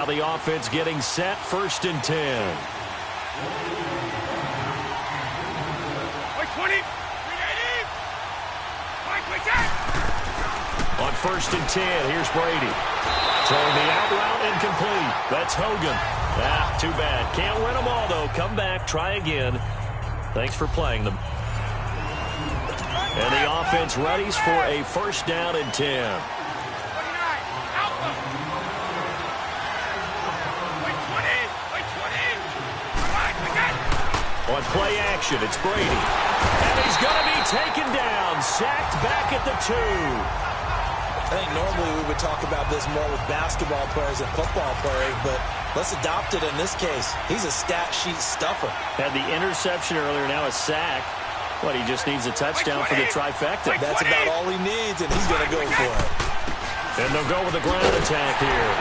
the offense getting set, 1st and 10. 20. On 1st and 10, here's Brady. Throwing the out route incomplete. That's Hogan. Too bad. Can't win them all, though. Come back, try again. Thanks for playing them. And the offense readies for a 1st down and 10. On play action, it's Brady. And he's going to be taken down. Sacked back at the 2. I think normally we would talk about this more with basketball players and football players, but let's adopt it in this case. He's a stat sheet stuffer. Had the interception earlier, now a sack. What, he just needs a touchdown for the trifecta. That's about all he needs, and he's going to go for it. And they'll go with a ground attack here.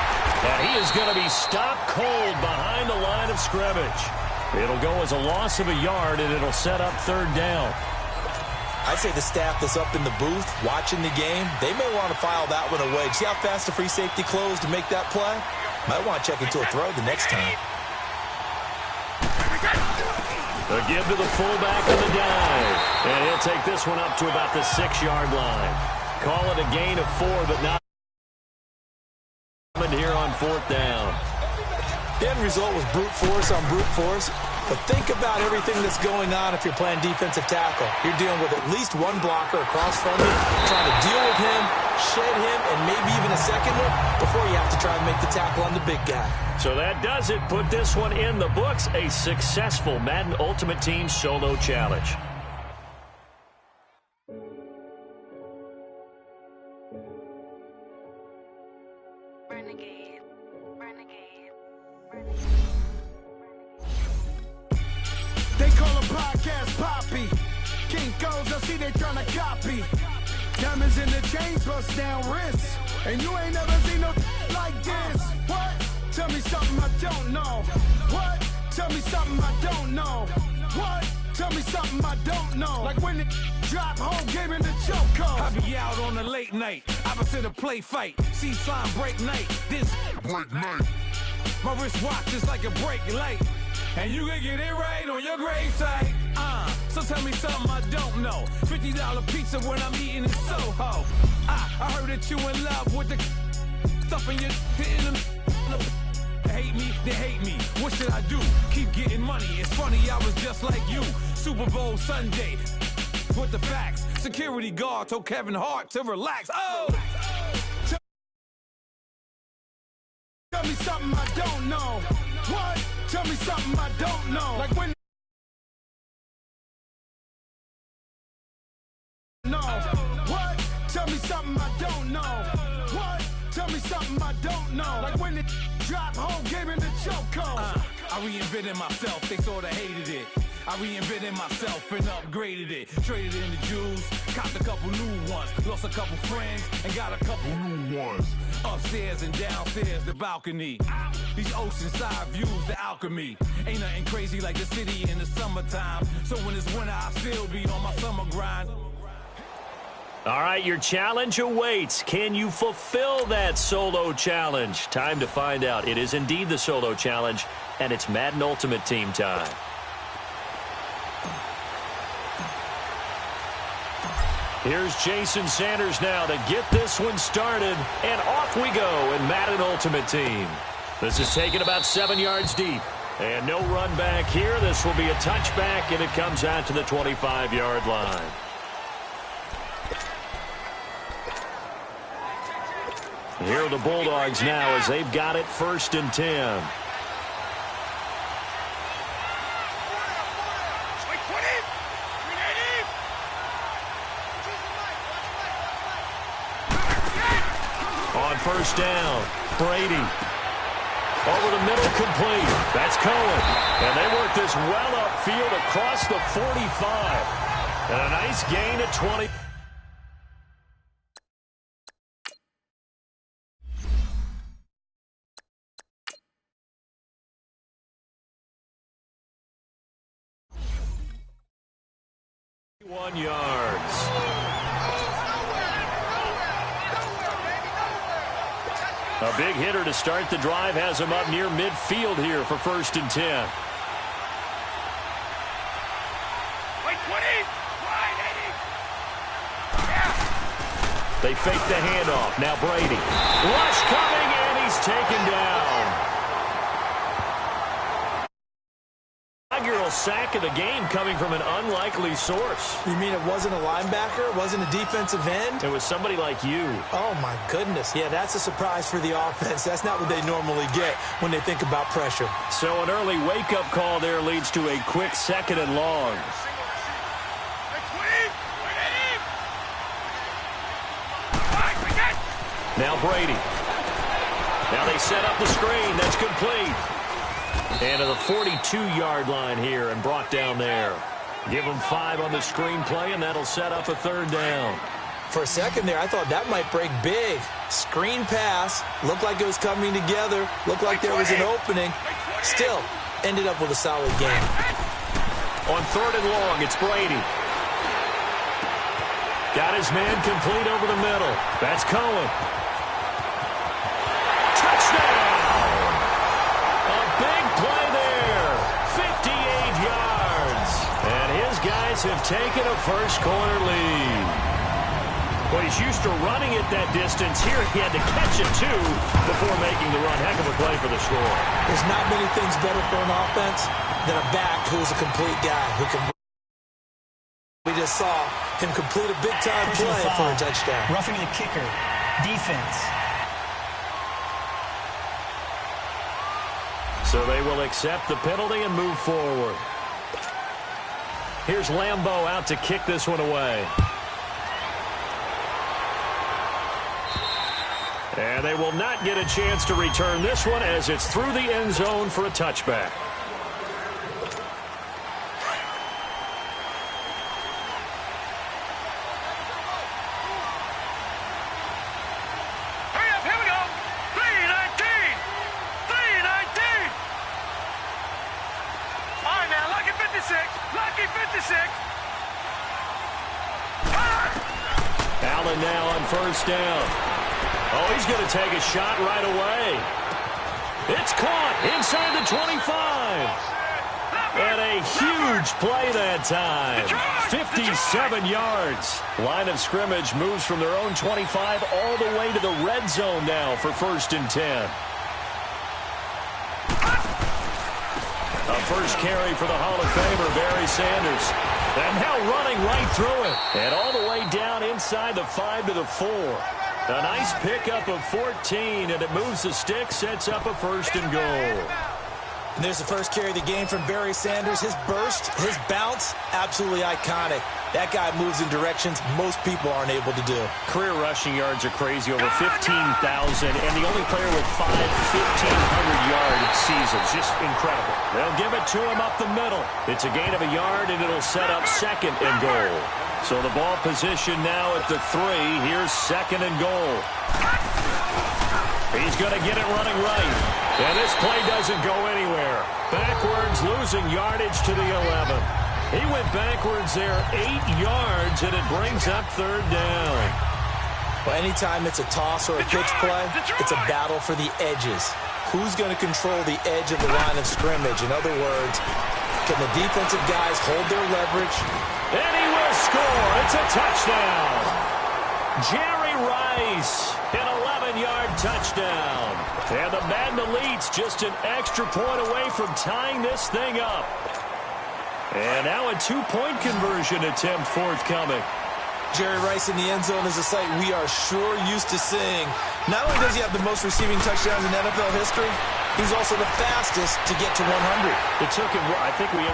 And he is going to be stopped cold behind the line of scrimmage. It'll go as a loss of a yard, and it'll set up 3rd down. I'd say the staff that's up in the booth watching the game, they may want to file that one away. See how fast the free safety closed to make that play? Might want to check into a throw the next time. A give to the fullback on the dive. And he'll take this one up to about the 6-yard line. Call it a gain of 4, but not here on 4th down. The end result was brute force on brute force. But think about everything that's going on if you're playing defensive tackle. You're dealing with at least one blocker across from you, trying to deal with him, shed him, and maybe even a second one before you have to try and make the tackle on the big guy. So that does it. Put this one in the books. A successful Madden Ultimate Team solo challenge. They call a podcast Poppy. Kinkos, I see they tryna copy. Diamonds in the chains, bust down wrists. And you ain't never seen no like this. What? Tell me something I don't know. What? Tell me something I don't know. What? Tell me something I don't know. Like when it drop whole game in the chokehold. I be out on a late night, opposite a play fight. See slime break night, this break night. My wrist watch is like a brake light. And you can get it right on your gravesite. So tell me something I don't know. $50 pizza when I'm eating in Soho. I heard that you in love with the stuff in your hitting them. Hate me, they hate me. What should I do? Keep getting money. It's funny, I was just like you. Super Bowl Sunday. With the facts. Security guard told Kevin Hart to relax. Oh! Tell me something I don't know. What? Tell me something I don't know. Like when no. What? Tell me something I don't know. What? Tell me something I don't know. Like when it drop whole game in the chokehold. I reinvented myself, they sorta hated it. I reinvented myself and upgraded it. Traded in the Jews, copped a couple new ones. Lost a couple friends and got a couple new ones. Upstairs and downstairs, the balcony. These oceanside views, the alchemy. Ain't nothing crazy like the city in the summertime. So when it's winter, I still be on my summer grind. All right, your challenge awaits. Can you fulfill that solo challenge? Time to find out. It is indeed the solo challenge, and it's Madden Ultimate Team time. Here's Jason Sanders now to get this one started, and off we go in Madden Ultimate Team. This is taken about 7 yards deep, and no run back here. This will be a touchback, and it comes out to the 25-yard line. Here are the Bulldogs now as they've got it 1st and 10. On 1st down, Brady. Over the middle, complete. That's Cohen. And they work this well upfield across the 45. And a nice gain at 20. yards. A big hitter to start the drive has him up near midfield here for 1st and 10. Wait, 20! Wide 80! Yeah! They fake the handoff. Now Brady. Rush coming, and he's taken down. Inaugural sack of the game coming from an unlikely source. You mean it wasn't a linebacker? It wasn't a defensive end? It was somebody like you. Oh, my goodness. Yeah, that's a surprise for the offense. That's not what they normally get when they think about pressure. So an early wake-up call there leads to a quick 2nd and long. Now Brady. Now they set up the screen. That's complete. And to the 42-yard line here and brought down there. Give them 5 on the screen play, and that'll set up a 3rd down. For a second there, I thought that might break big. Screen pass. Looked like it was coming together. Looked like there was an opening. Still, ended up with a solid game. On 3rd and long, it's Brady. Got his man complete over the middle. That's Cohen. Touchdown! A big play there. 58 yards. And his guys have taken a first-quarter lead. Well, he's used to running it that distance. Here he had to catch it, too, before making the run. Heck of a play for the score. There's not many things better for an offense than a back who's a complete guy who can... We just saw him complete a big-time play for a touchdown. Roughing the kicker. Defense. So they will accept the penalty and move forward. Here's Lambeau out to kick this one away. And they will not get a chance to return this one as it's through the end zone for a touchback. Allen now on 1st down. Oh, he's going to take a shot right away. It's caught inside the 25. And a huge play that time. 57 yards. Line of scrimmage moves from their own 25 all the way to the red zone now for 1st and 10. A first carry for the Hall of Famer, Barry Sanders. And now running right through it. And all the way down inside the 5 to the 4. A nice pickup of 14, and it moves the stick, sets up a 1st and goal. And there's the first carry of the game from Barry Sanders. His burst, his bounce, absolutely iconic. That guy moves in directions most people aren't able to do. Career rushing yards are crazy, over 15,000, and the only player with 5 1,500-yard seasons. Just incredible. They'll give it to him up the middle. It's a gain of a yard, and it'll set up 2nd and goal. So the ball position now at the 3. Here's 2nd and goal. He's going to get it running right. And this play doesn't go anywhere. Backwards, losing yardage to the 11. He went backwards there 8 yards, and it brings up 3rd down. Well, anytime it's a toss or a pitch play, it's a battle for the edges. Who's going to control the edge of the line of scrimmage? In other words, can the defensive guys hold their leverage? And he will score. It's a touchdown. Jerry Rice, an 11-yard touchdown. And the Madden Elites just an extra point away from tying this thing up. And now a 2-point conversion attempt forthcoming. Jerry Rice in the end zone is a sight we are sure used to seeing. Not only does he have the most receiving touchdowns in NFL history, he's also the fastest to get to 100. It took him, I think we've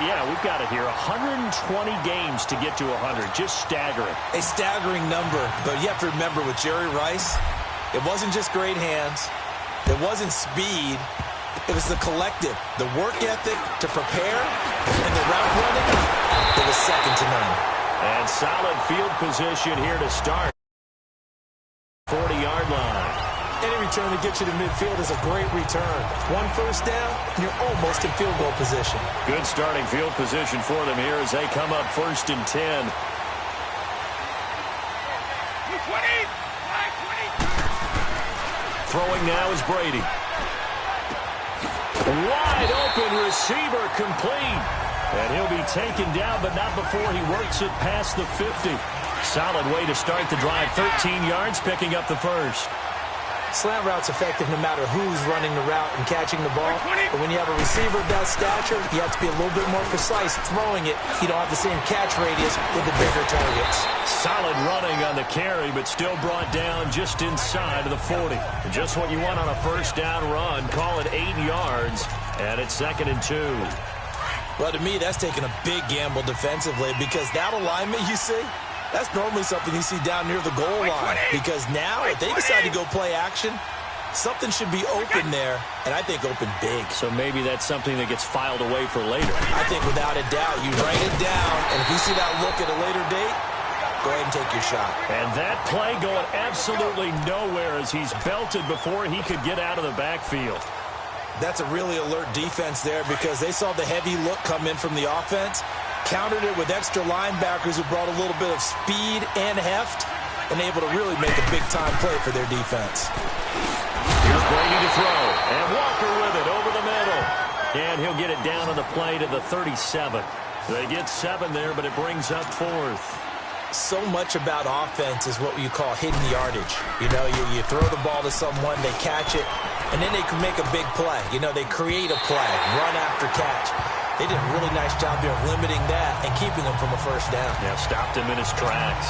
got it here, 120 games to get to 100. Just staggering. A staggering number, but you have to remember with Jerry Rice, it wasn't just great hands. It wasn't speed. It was the collective, the work ethic to prepare, and the route running that was second to none. And solid field position here to start. 40-yard line. Any return that gets you to midfield is a great return. 1 first down, and you're almost in field goal position. Good starting field position for them here as they come up 1st and 10. Throwing now is Brady. Wide open receiver complete. And he'll be taken down, but not before he works it past the 50. Solid way to start the drive. 13 yards, picking up the first. Slant route's effective no matter who's running the route and catching the ball. But when you have a receiver of that stature, you have to be a little bit more precise throwing it. You don't have the same catch radius with the bigger targets. Solid running on the carry, but still brought down just inside of the 40. Just what you want on a first down run. Call it 8 yards, and it's 2nd and 2. Well, to me, that's taking a big gamble defensively because that alignment you see, that's normally something you see down near the goal line. Because now, if they decide to go play action, something should be open there, and I think open big. So maybe that's something that gets filed away for later. I think without a doubt, you write it down, and if you see that look at a later date, go ahead and take your shot. And that play going absolutely nowhere as he's belted before he could get out of the backfield. That's a really alert defense there because they saw the heavy look come in from the offense, countered it with extra linebackers who brought a little bit of speed and heft, and able to really make a big-time play for their defense. Here's Brady to throw, and Walker with it over the middle. And he'll get it down on the play to the 37. They get 7 there, but it brings up 4th. So much about offense is what you call hidden yardage. You know, you throw the ball to someone, they catch it, and then they can make a big play. You know, they create a play, run after catch. They did a really nice job there of limiting that and keeping them from a first down. Yeah, stopped him in his tracks.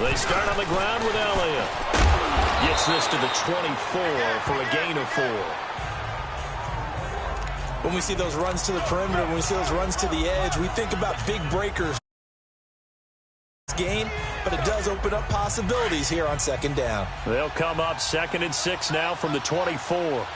They start on the ground with Elliott. Gets this to the 24 for a gain of 4. When we see those runs to the perimeter, when we see those runs to the edge, we think about big breakers game, but it does open up possibilities here on second down. They'll come up 2nd and 6 now from the 24.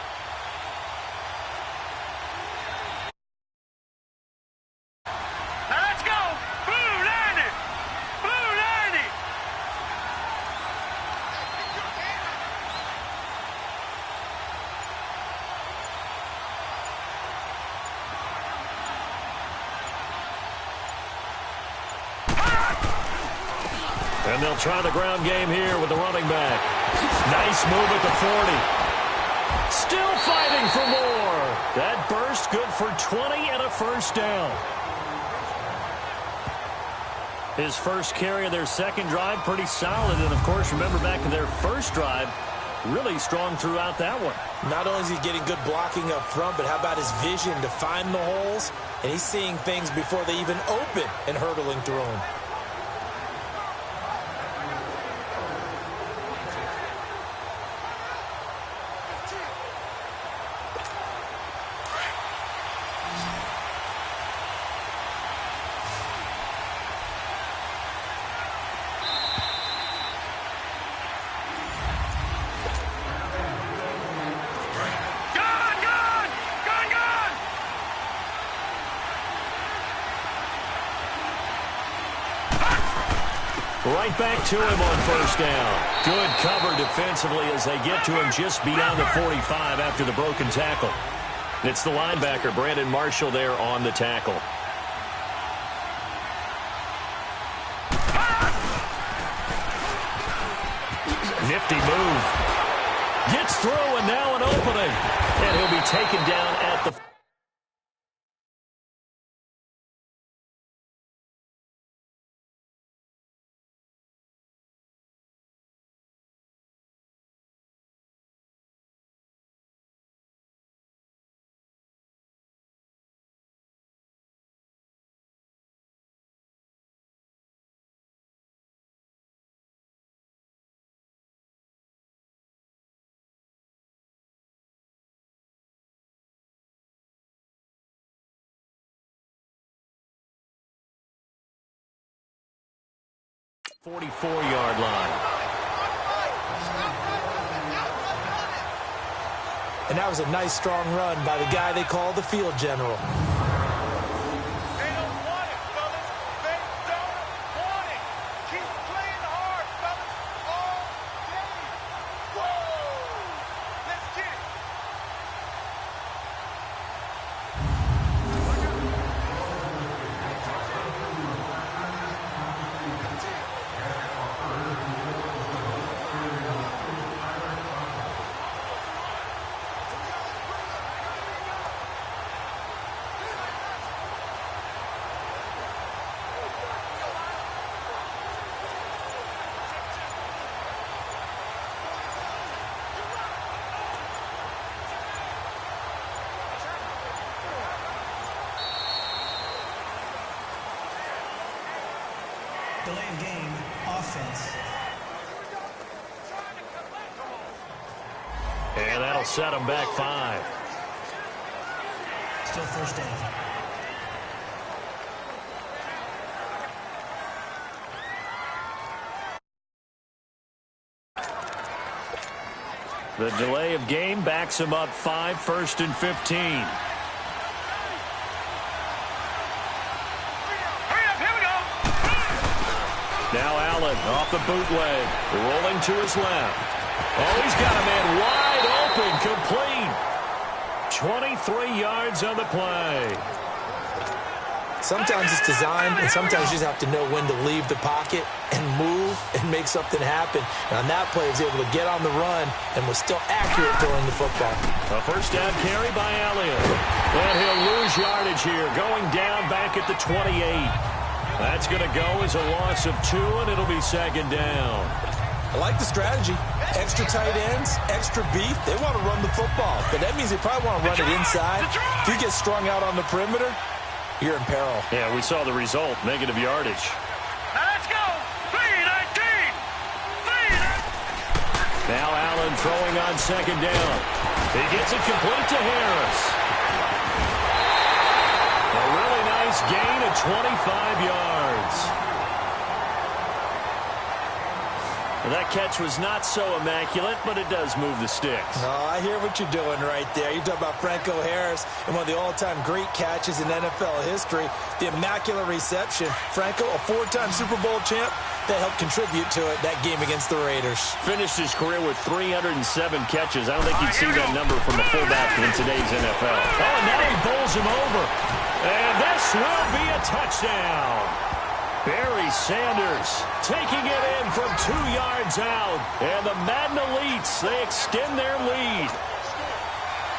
And they'll try the ground game here with the running back. Nice move at the 40. Still fighting for more. That burst good for 20 and a first down. His first carry of their second drive, pretty solid. And, of course, remember back to their first drive, really strong throughout that one. Not only is he getting good blocking up front, but how about his vision to find the holes? And he's seeing things before they even open and hurtling through them. Right back to him on first down. Good cover defensively as they get to him just beyond the 45 after the broken tackle. It's the linebacker, Brandon Marshall, there on the tackle. Nifty move. Gets through and now an opening. And he'll be taken down at the... .44-yard line. And that was a nice, strong run by the guy they call the field general. Delay of game, offense. And that'll set them back 5. Still first down. The delay of game backs him up 5, 1st and 15. Now Allen off the bootleg, rolling to his left. Oh, he's got a man wide open, complete. 23 yards on the play. Sometimes it's designed, and sometimes you just have to know when to leave the pocket and move and make something happen. And on that play, he was able to get on the run and was still accurate throwing the football. A first down carry by Elliott. And he'll lose yardage here, going down back at the 28. That's going to go as a loss of 2, and it'll be 2nd down. I like the strategy. Extra tight ends, extra beef. They want to run the football, but that means they probably want to run it inside. If you get strung out on the perimeter, you're in peril. Yeah, we saw the result, negative yardage. Now let's go. 3:19. Now Allen throwing on second down. He gets it complete to Harris. A really nice gain of 25 yards. Well, that catch was not so immaculate, but it does move the sticks. Oh, I hear what you're doing right there. You're talking about Franco Harris and one of the all-time great catches in NFL history. The immaculate reception. Franco, a 4-time Super Bowl champ, that helped contribute to it, that game against the Raiders. Finished his career with 307 catches. I don't think you'd see that number from a fullback in today's NFL. Oh, and now he bowls him over. And this will be a touchdown. Barry Sanders taking it in from 2 yards out. And the Madden Elites, they extend their lead.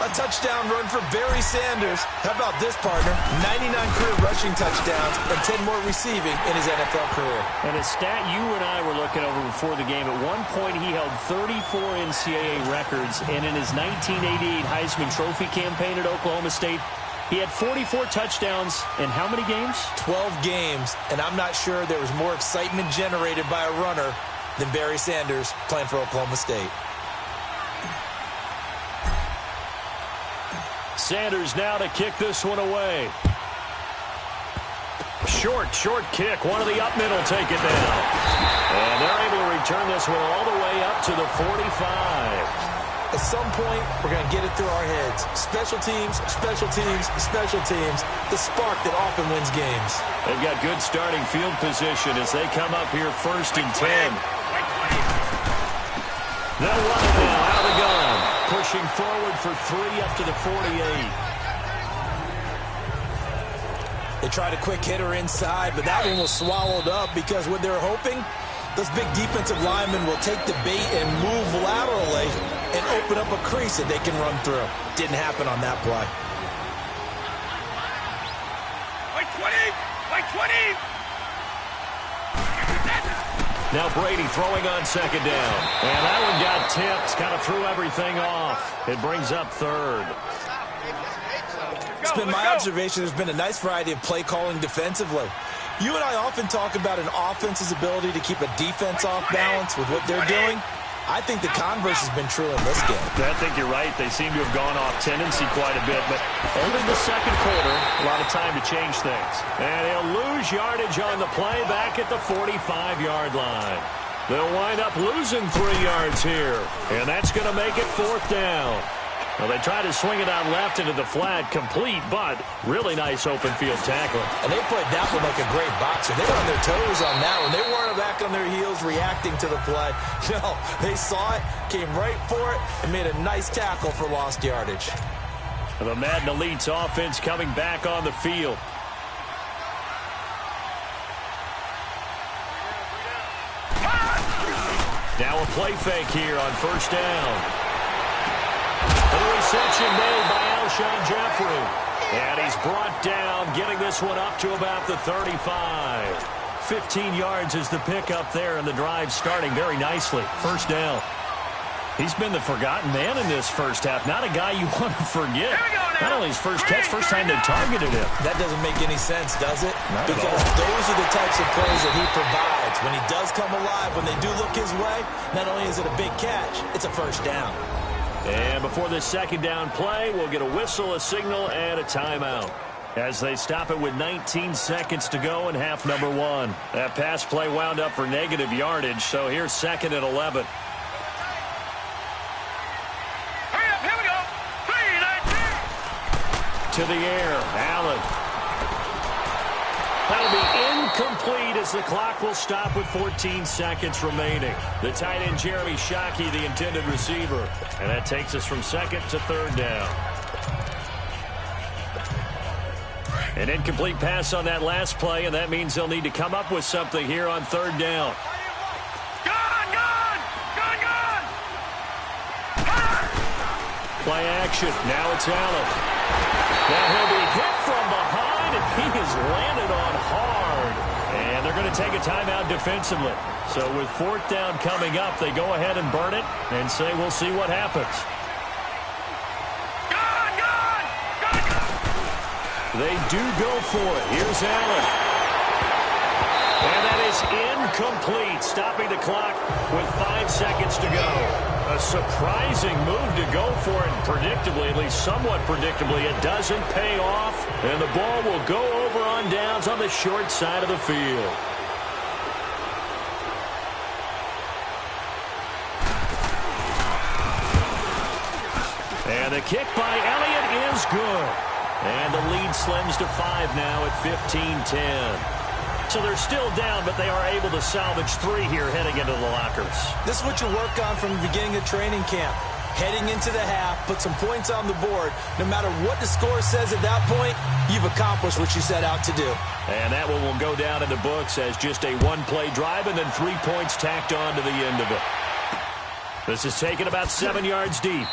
A touchdown run for Barry Sanders. How about this, partner? 99 career rushing touchdowns and 10 more receiving in his NFL career. And a stat you and I were looking over before the game, at one point he held 34 NCAA records, and in his 1988 Heisman Trophy campaign at Oklahoma State, he had 44 touchdowns in how many games? 12 games, and I'm not sure there was more excitement generated by a runner than Barry Sanders playing for Oklahoma State. Sanders now to kick this one away. Short kick. One of the up middle take it down. And they're able to return this one all the way up to the 45. At some point, we're going to get it through our heads. Special teams, special teams, special teams. The spark that often wins games. They've got good starting field position as they come up here 1st and 10. They'll run it now out of the gun. Pushing forward for 3 up to the 48. They tried a quick hitter inside, but that one was swallowed up because what they're hoping, those big defensive linemen will take the bait and move laterally and open up a crease that they can run through. Didn't happen on that play. Like 20! Like 20! Now Brady throwing on second down. And that one got tipped, kind of threw everything off. It brings up 3rd. It's been my observation there's been a nice variety of play calling defensively. You and I often talk about an offense's ability to keep a defense off balance with what they're doing. I think the converse has been true in this game. I think you're right. They seem to have gone off tendency quite a bit, but only the second quarter, a lot of time to change things. And he'll lose yardage on the play back at the 45-yard line. They'll wind up losing 3 yards here, and that's going to make it 4th down. Well, they try to swing it out left into the flat, complete, but really nice open field tackling. And they played that one like a great boxer. They were on their toes on that one. They weren't back on their heels reacting to the play. No, they saw it, came right for it, and made a nice tackle for lost yardage. The Madden Elites offense coming back on the field. Now a play fake here on 1st down. The reception made by Alshon Jeffrey. And he's brought down, getting this one up to about the 35. 15 yards is the pickup there, and the drive starting very nicely. 1st down. He's been the forgotten man in this first half. Not a guy you want to forget. Not only his first catch, first time they targeted him. That doesn't make any sense, does it? Not because those are the types of plays that he provides. When he does come alive, when they do look his way, not only is it a big catch, it's a 1st down. And before this 2nd down play, we'll get a whistle, a signal, and a timeout. As they stop it with 19 seconds to go in half number 1. That pass play wound up for negative yardage, so here's 2nd and 11. Hurry up, here we go! 3, 19! To the air, Allen. That'll be incomplete as the clock will stop with 14 seconds remaining. The tight end, Jeremy Shockey, the intended receiver. And that takes us from 2nd to 3rd down. An incomplete pass on that last play, and that means they'll need to come up with something here on 3rd down. Play action. Now it's Allen. Now he'll be hit from behind, and he has landed on hard. And they're going to take a timeout defensively. So with 4th down coming up, they go ahead and burn it and say we'll see what happens. They do go for it. Here's Allen. And that is Incomplete, stopping the clock with 5 seconds to go. A surprising move to go for it, and predictably, at least somewhat predictably, it doesn't pay off, and the ball will go over on downs on the short side of the field. And the kick by Elliott is good. And the lead slims to 5 now at 15-10. So they're still down, but they are able to salvage 3 here heading into the lockers. This is what you work on from the beginning of training camp. Heading into the half, put some points on the board. No matter what the score says at that point, you've accomplished what you set out to do. And that one will go down in the books as just a one-play drive and then 3 points tacked on to the end of it. This is taken about 7 yards deep.